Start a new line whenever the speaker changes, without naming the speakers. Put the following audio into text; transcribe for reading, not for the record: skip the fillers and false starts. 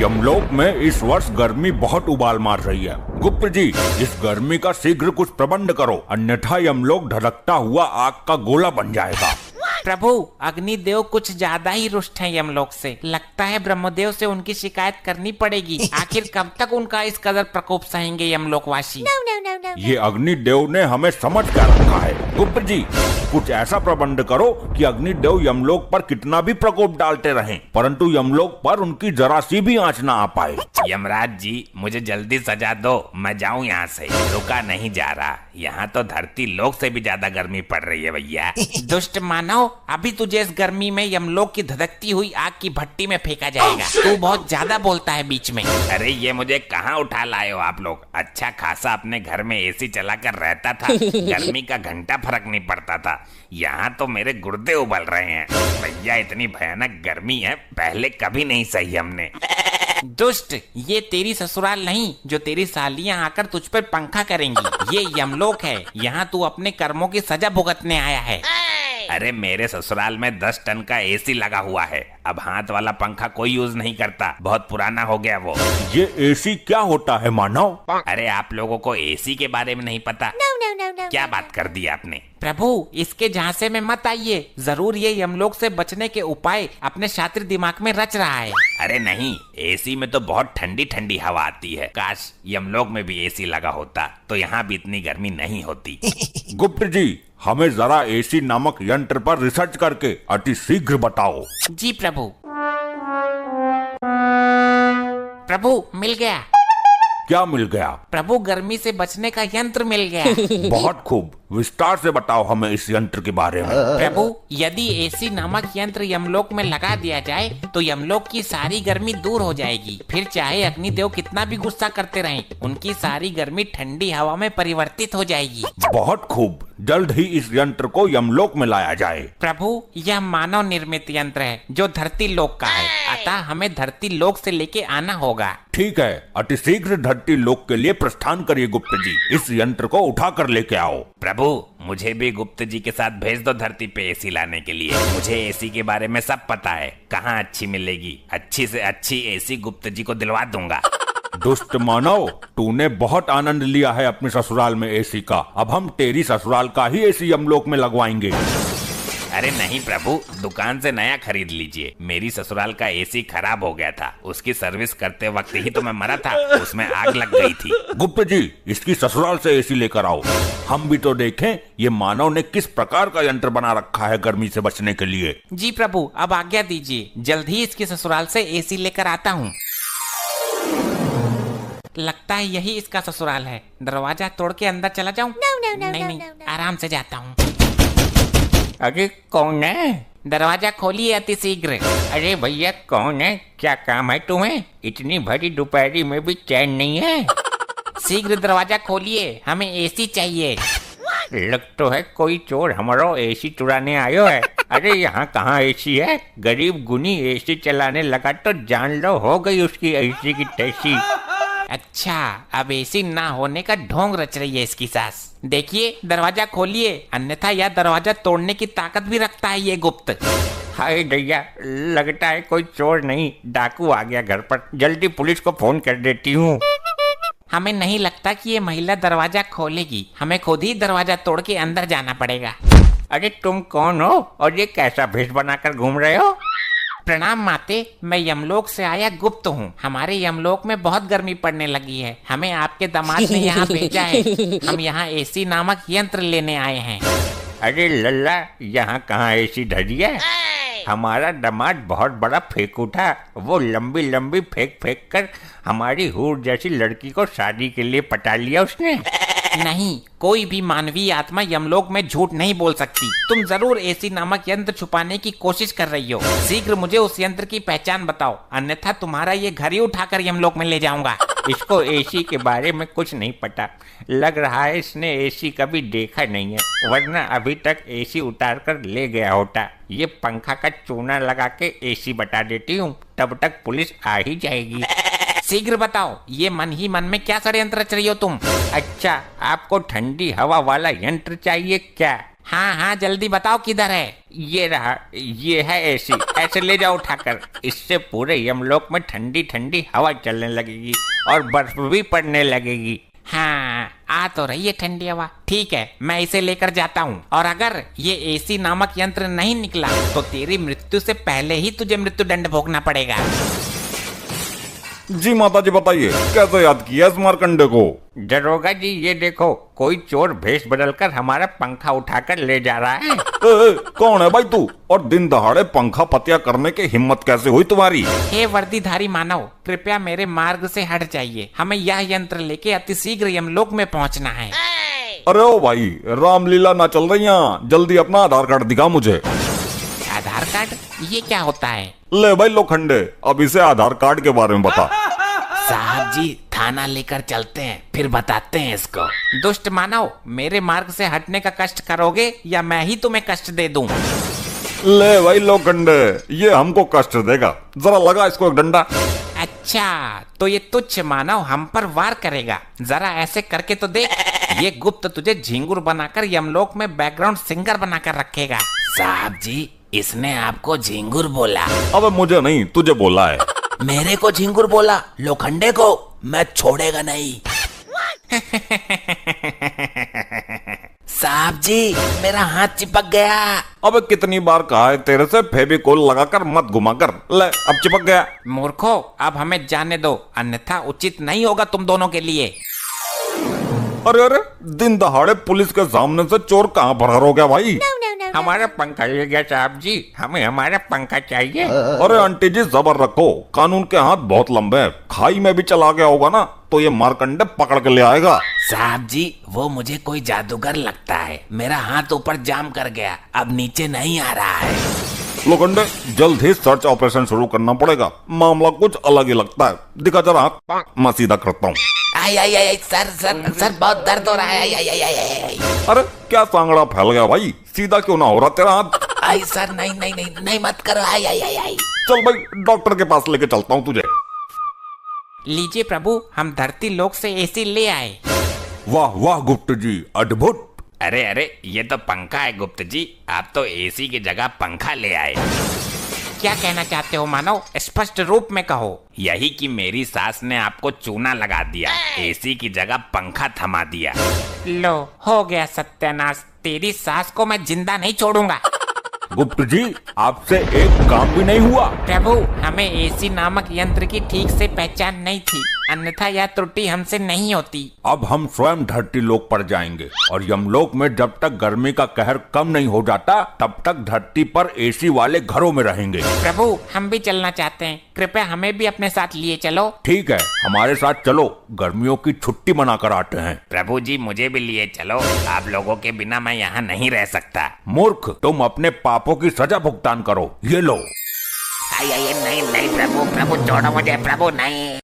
यमलोक में इस वर्ष गर्मी बहुत उबाल मार रही है। गुप्त जी, इस गर्मी का शीघ्र कुछ प्रबंध करो, अन्यथा यमलोक धड़कता हुआ आग का गोला बन जाएगा।
प्रभु, अग्निदेव कुछ ज्यादा ही रुष्ट हैं यमलोक से। लगता है ब्रह्मदेव से उनकी शिकायत करनी पड़ेगी। आखिर कब तक उनका इस कदर प्रकोप सहेंगे यमलोकवासी?
ये अग्निदेव ने हमें समझ कर रखा है। गुप्त जी, कुछ ऐसा प्रबंध करो कि अग्निदेव यमलोक पर कितना भी प्रकोप डालते रहें, परंतु यमलोक पर उनकी जरा सी भी आंच ना आ पाए।
यमराज जी, मुझे जल्दी सजा दो, मैं जाऊं यहाँ से। रुका नहीं जा रहा। यहाँ तो धरती लोक से भी ज्यादा गर्मी पड़ रही है भैया।
दुष्ट मानव, अभी तुझे इस गर्मी में यमलोक की धधकती हुई आग की भट्टी में फेंका जाएगा। तू बहुत ज्यादा बोलता है बीच में।
अरे ये मुझे कहाँ उठा लाए हो आप लोग? अच्छा खासा अपने घर में एसी चलाकर रहता था, गर्मी का घंटा फर्क नहीं पड़ता था। यहाँ तो मेरे गुर्दे उबल रहे हैं भैया। इतनी भयानक गर्मी है, पहले कभी नहीं सही हमने।
दुष्ट, ये तेरी ससुराल नहीं जो तेरी सालियां आकर तुझ पर पंखा करेंगी। ये यमलोक है, यहाँ तू अपने कर्मों की सजा भुगतने आया है।
अरे मेरे ससुराल में 10 टन का एसी लगा हुआ है। अब हाथ वाला पंखा कोई यूज नहीं करता, बहुत पुराना हो गया वो।
ये एसी क्या होता है मानव?
अरे आप लोगों को एसी के बारे में नहीं पता? क्या बात कर दी आपने?
प्रभु, इसके झांसे में मत आइए। जरूर ये यमलोक से बचने के उपाय अपने शातिर दिमाग में रच रहा है।
अरे नहीं, एसी में तो बहुत ठंडी ठंडी हवा आती है। काश यमलोक में भी एसी लगा होता तो यहाँ भी इतनी गर्मी नहीं होती।
गुप्त जी, हमें जरा एसी नामक यंत्र पर रिसर्च करके अति शीघ्र बताओ।
जी प्रभु। प्रभु, मिल गया।
क्या मिल गया?
प्रभु, गर्मी से बचने का यंत्र मिल गया।
बहुत खूब, विस्तार से बताओ हमें इस यंत्र के बारे में।
प्रभु, यदि एसी नामक यंत्र यमलोक में लगा दिया जाए तो यमलोक की सारी गर्मी दूर हो जाएगी। फिर चाहे अग्निदेव कितना भी गुस्सा करते रहें, उनकी सारी गर्मी ठंडी हवा में परिवर्तित हो जाएगी।
बहुत खूब, जल्द ही इस यंत्र को यमलोक में लाया जाए।
प्रभु, यह मानव निर्मित यंत्र है जो धरती लोक का है, अतः हमें धरती लोक से लेके आना होगा।
ठीक है, अति शीघ्र धरती लोक के लिए प्रस्थान करिए गुप्त जी। इस यंत्र को उठा कर लेके आओ।
प्रभु, मुझे भी गुप्त जी के साथ भेज दो धरती पे एसी लाने के लिए। मुझे एसी के बारे में सब पता है, कहाँ अच्छी मिलेगी। अच्छी से अच्छी एसी गुप्त जी को दिलवा दूंगा।
दुष्ट मानव, तूने बहुत आनंद लिया है अपने ससुराल में एसी का। अब हम तेरी ससुराल का ही एसी यमलोक में लगवाएंगे।
अरे नहीं प्रभु, दुकान से नया खरीद लीजिए। मेरी ससुराल का एसी खराब हो गया था, उसकी सर्विस करते वक्त ही तो मैं मरा था, उसमें आग लग गई थी।
गुप्त जी, इसकी ससुराल से एसी लेकर आओ, हम भी तो देखें ये मानव ने किस प्रकार का यंत्र बना रखा है गर्मी से बचने के लिए।
जी प्रभु, अब आज्ञा दीजिए, जल्द ही इसकी ससुराल से एसी लेकर आता हूँ। लगता है यही इसका ससुराल है। दरवाजा तोड़ के अंदर चला जाऊं? नहीं, आराम से जाता हूँ।
अरे कौन है?
दरवाजा खोलिए अति शीघ्र।
अरे भैया कौन है? क्या काम है तुम्हें? इतनी भरी दोपहरी में भी चैन नहीं है?
शीघ्र दरवाजा खोलिए, हमें एसी चाहिए।
लग तो है कोई चोर हमारा एसी चुराने आयो है। अरे यहाँ कहाँ एसी है? गरीब गुनी एसी चलाने लगा तो जान लो हो गई उसकी एसी की तैसी।
अच्छा, अब एसी ना होने का ढोंग रच रही है इसकी सास। देखिए, दरवाजा खोलिए, अन्यथा यह दरवाजा तोड़ने की ताकत भी रखता है ये गुप्त।
हाय दैया, लगता है कोई चोर नहीं डाकू आ गया घर पर। जल्दी पुलिस को फोन कर देती हूँ।
हमें नहीं लगता कि ये महिला दरवाजा खोलेगी, हमें खुद ही दरवाजा तोड़ के अंदर जाना पड़ेगा।
अरे तुम कौन हो और ये कैसा भेष बनाकर घूम रहे हो?
प्रणाम माते, मैं यमलोक से आया गुप्त हूँ। हमारे यमलोक में बहुत गर्मी पड़ने लगी है, हमें आपके दामाद ने यहाँ भेजा है। हम यहाँ एसी नामक यंत्र लेने आए हैं।
अरे लल्ला, यहाँ कहाँ एसी धरी है? हमारा दामाद बहुत बड़ा फेंकू था। वो लंबी लंबी फेंक फेंक कर हमारी हूर जैसी लड़की को शादी के लिए पटा लिया उसने।
नहीं, कोई भी मानवीय आत्मा यमलोक में झूठ नहीं बोल सकती। तुम जरूर एसी नामक यंत्र छुपाने की कोशिश कर रही हो। शीघ्र मुझे उस यंत्र की पहचान बताओ, अन्यथा तुम्हारा ये घर ही उठाकर यमलोक में ले जाऊंगा।
इसको एसी के बारे में कुछ नहीं पता। लग रहा है इसने एसी कभी देखा नहीं है, वरना अभी तक एसी उतार कर ले गया होता। ये पंखा का चूना लगा के एसी बता देती हूँ, तब तक पुलिस आ ही जाएगी।
शीघ्र बताओ, ये मन ही मन में क्या षड्यंत्र रच रही हो तुम?
अच्छा, आपको ठंडी हवा वाला यंत्र चाहिए क्या?
हाँ हाँ जल्दी बताओ किधर है।
ये रहा, ये है एसी। ऐसे ले जाओ उठाकर। इससे पूरे यमलोक में ठंडी ठंडी हवा चलने लगेगी और बर्फ भी पड़ने लगेगी।
हाँ आ तो रही है ठंडी हवा। ठीक है मैं इसे लेकर जाता हूँ, और अगर ये एसी नामक यंत्र नहीं निकला तो तेरी मृत्यु से पहले ही तुझे मृत्युदंड भोगना पड़ेगा।
जी माता जी बताइए, कैसे याद किया इस मारकंडे को?
दरोगा जी ये देखो, कोई चोर भेष बदलकर हमारा पंखा उठाकर ले जा रहा है।
कौन है भाई तू, और दिन दहाड़े पंखा पतिया करने की हिम्मत कैसे हुई तुम्हारी?
हे वर्दीधारी मानव, कृपया मेरे मार्ग से हट जाइए। हमें यह यंत्र लेके अतिशीघ्र यमलोक में पहुंचना है।
अरे ओ भाई, रामलीला ना चल रही यहाँ, जल्दी अपना आधार कार्ड दिखा मुझे।
आधार कार्ड? ये क्या होता है?
ले भाई लोखंडे, अब इसे आधार कार्ड के बारे में बता।
साहब जी थाना लेकर चलते हैं, फिर बताते हैं इसको। दुष्ट मानव, मेरे मार्ग से हटने का कष्ट करोगे या मैं ही तुम्हें कष्ट दे दूं?
ले भाई लोखंडे, ये हमको कष्ट देगा, जरा लगा इसको एक डंडा।
अच्छा तो ये तुच्छ मानव हम पर वार करेगा। जरा ऐसे करके तो देख। ये गुप्त तुझे झिंगुर बनाकर यमलोक में बैकग्राउंड सिंगर बनाकर रखेगा।
साहब जी इसने आपको झिंगुर बोला?
अबे मुझे नहीं, तुझे बोला है।
मेरे को झिंगुर बोला? लोखंडे को मैं छोड़ेगा नहीं। साहब जी मेरा हाथ चिपक गया।
अबे कितनी बार कहा है तेरे से फेविकोल लगाकर मत घुमा कर। ले अब चिपक गया।
मूर्खो अब हमें जाने दो, अन्यथा उचित नहीं होगा तुम दोनों के लिए।
अरे अरे, दिन दहाड़े पुलिस के सामने से चोर कहाँ फरार हो गया भाई?
हमारा पंखा ले गया साहब जी, हमें हमारा पंखा चाहिए।
अरे आंटी जी सबर रखो, कानून के हाथ बहुत लंबे हैं। खाई में भी चला गया होगा ना तो ये मारकंडे पकड़ के ले आएगा।
साहब जी वो मुझे कोई जादूगर लगता है, मेरा हाथ ऊपर जाम कर गया, अब नीचे नहीं आ रहा है।
लोखंडे जल्द ही सर्च ऑपरेशन शुरू करना पड़ेगा, मामला कुछ अलग ही लगता है। दिखा जरा हाथ, मैं सीधा करता हूँ।
आई आई आई सर सर सर बहुत दर्द हो रहा है। आई आई आई आई आई।
अरे क्या सांगड़ा फैल गया भाई, सीधा क्यों ना हो रहा तेरा हाथ?
आई सर नहीं नहीं नहीं नहीं मत करो। आई आई आई आई।
चल भाई डॉक्टर के पास लेके चलता हूँ तुझे।
लीजिए प्रभु, हम धरती लोक से एसी ले आए।
वाह वाह गुप्त जी, अद्भुत।
अरे अरे ये तो पंखा है गुप्त जी, आप तो एसी की जगह पंखा ले आए।
क्या कहना चाहते हो मानव, स्पष्ट रूप में कहो।
यही कि मेरी सास ने आपको चूना लगा दिया, एसी की जगह पंखा थमा दिया।
लो हो गया सत्यानाश, तेरी सास को मैं जिंदा नहीं छोड़ूंगा।
गुप्त जी आपसे एक काम भी नहीं हुआ।
प्रभु हमें एसी नामक यंत्र की ठीक से पहचान नहीं थी, अन्यथा यह त्रुटि हमसे नहीं होती।
अब हम स्वयं धरती लोक पर जाएंगे और यमलोक में जब तक गर्मी का कहर कम नहीं हो जाता तब तक धरती पर एसी वाले घरों में रहेंगे।
प्रभु हम भी चलना चाहते हैं, कृपया हमें भी अपने साथ लिए चलो।
ठीक है हमारे साथ चलो, गर्मियों की छुट्टी मनाकर आते हैं।
प्रभु जी मुझे भी लिए चलो, आप लोगों के बिना मैं यहाँ नहीं रह सकता।
मूर्ख, तुम अपने पापों की सजा भुगतान करो, ये लो।
आई आई नहीं नहीं प्रभु, प्रभु छोड़ो मुझे, प्रभु नहीं।